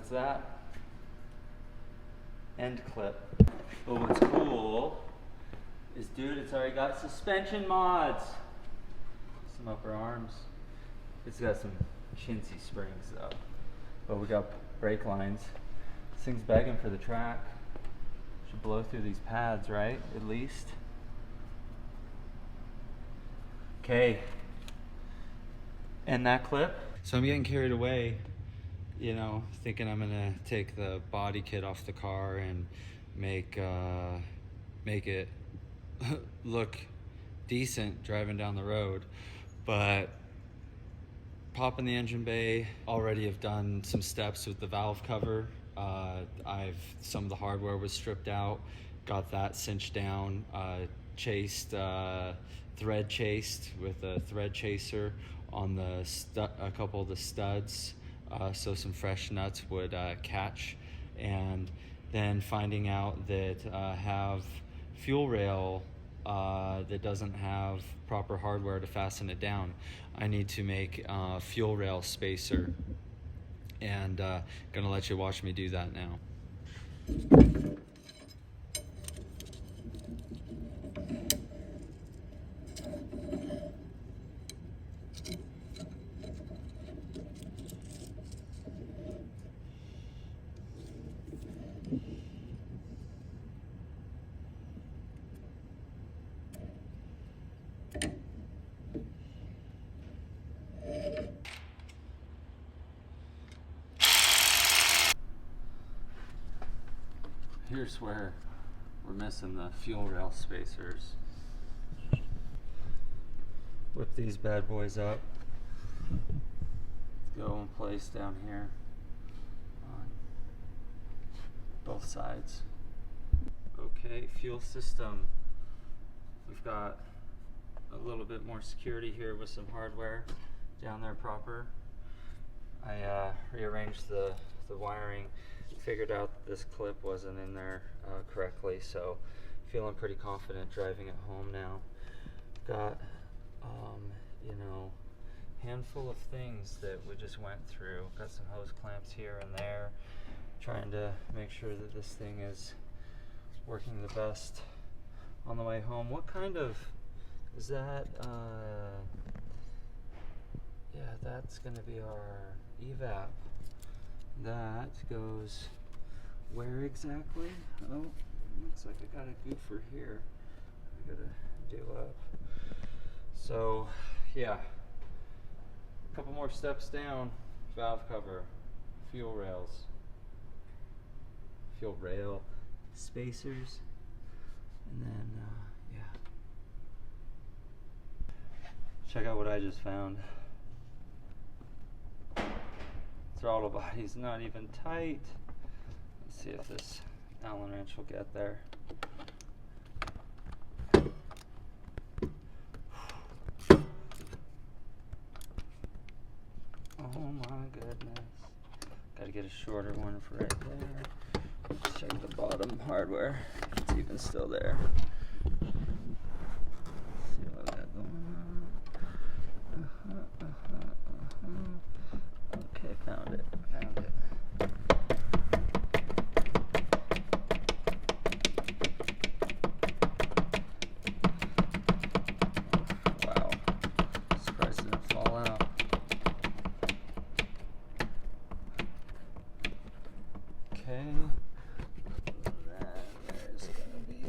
what's that? End clip. But what's cool is, dude, it's already got suspension mods. Some upper arms. It's got some chintzy springs though. But we got brake lines. This thing's begging for the track. Should blow through these pads, right? At least. Okay. End that clip. So I'm getting carried away, you know, thinking I'm gonna take the body kit off the car and make it look decent driving down the road. But pop in the engine bay, already have done some steps with the valve cover. Some of the hardware was stripped out, got that cinched down, thread chased with a thread chaser on a couple of the studs, so some fresh nuts would catch. And then finding out that have fuel rail that doesn't have proper hardware to fasten it down. I need to make a fuel rail spacer, and gonna let you watch me do that now. Here's where we're missing the fuel rail spacers. Whip these bad boys up. Go in place down here on both sides. Okay, fuel system. We've got a little bit more security here with some hardware down there proper. I rearranged the wiring, figured out that this clip wasn't in there correctly, so feeling pretty confident driving it home now. Got you know, handful of things that we just went through. Got some hose clamps here and there, trying to make sure that this thing is working the best on the way home. What kind of is that? Yeah, that's gonna be our evap. That goes where exactly? Oh, looks like I got a goofer here. I gotta do up. So, yeah, a couple more steps down. Valve cover, fuel rail spacers, and then yeah. Check out what I just found. Throttle body's not even tight. Let's see if this Allen wrench will get there. Oh my goodness. Gotta get a shorter one for right there. Let's check the bottom hardware, if it's even still there. See what I got going on. Okay, found it. Wow. Surprised it didn't fall out. Okay. There's gonna be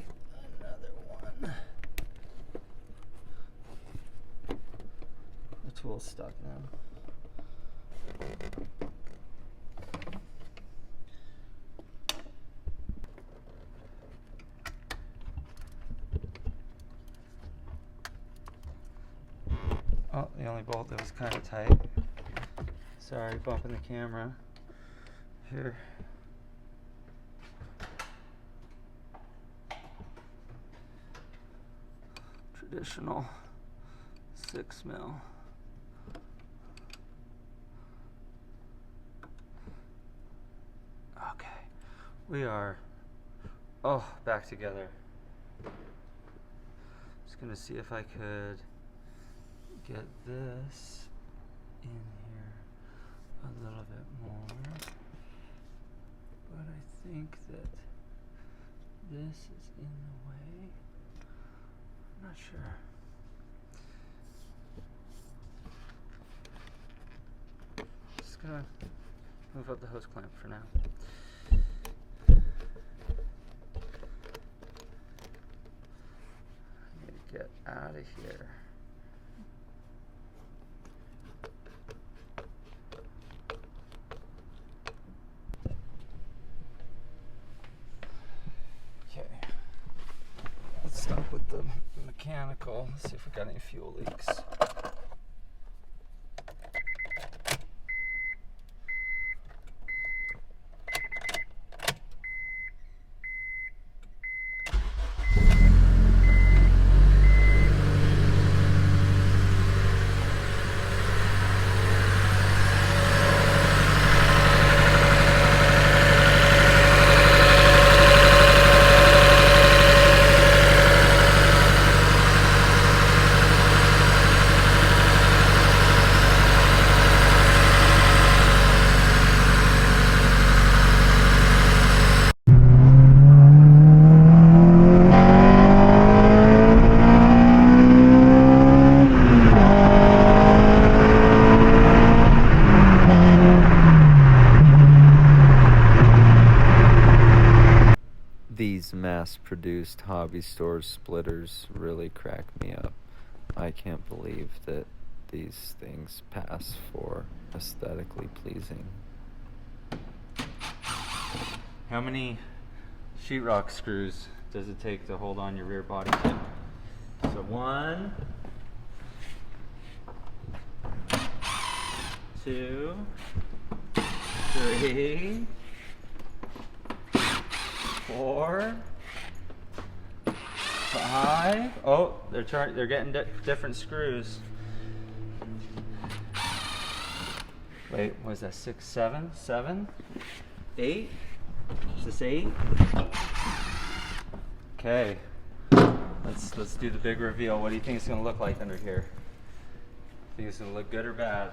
another one. The tool's stuck now. Oh, the only bolt that was kind of tight. Sorry, bumping the camera. Here. Traditional 6 mil. Okay, we are back together. Just gonna see if I could get this in here a little bit more. think that this is in the way. I'm not sure. Just gonna move up the hose clamp for now. I need to get out of here. Okay. Let's start with the mechanical. See if we got any fuel leaks. These mass-produced hobby store splitters really crack me up. I can't believe that these things pass for aesthetically pleasing. How many sheetrock screws does it take to hold on your rear body kit? So 1, 2, 3, 4, 5. Oh, they're getting different screws. Wait, what is that? 6, 7, 7, 8. Is this 8? Okay. Let's do the big reveal. What do you think it's gonna look like under here? Think it's gonna look good or bad?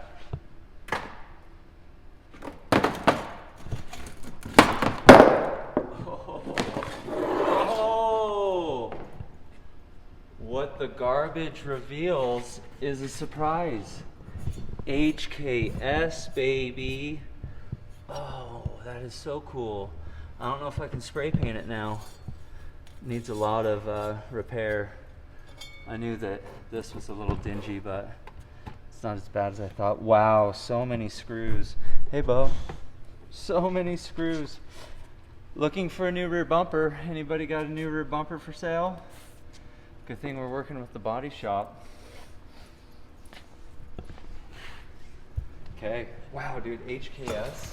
What the garbage reveals is a surprise. HKS, baby. Oh, that is so cool. I don't know if I can spray paint it now. Needs a lot of repair. I knew that this was a little dingy, but it's not as bad as I thought. Wow, so many screws. Hey, Bo. So many screws. Looking for a new rear bumper. Anybody got a new rear bumper for sale? Good thing we're working with the body shop. Okay. Wow, dude, HKS.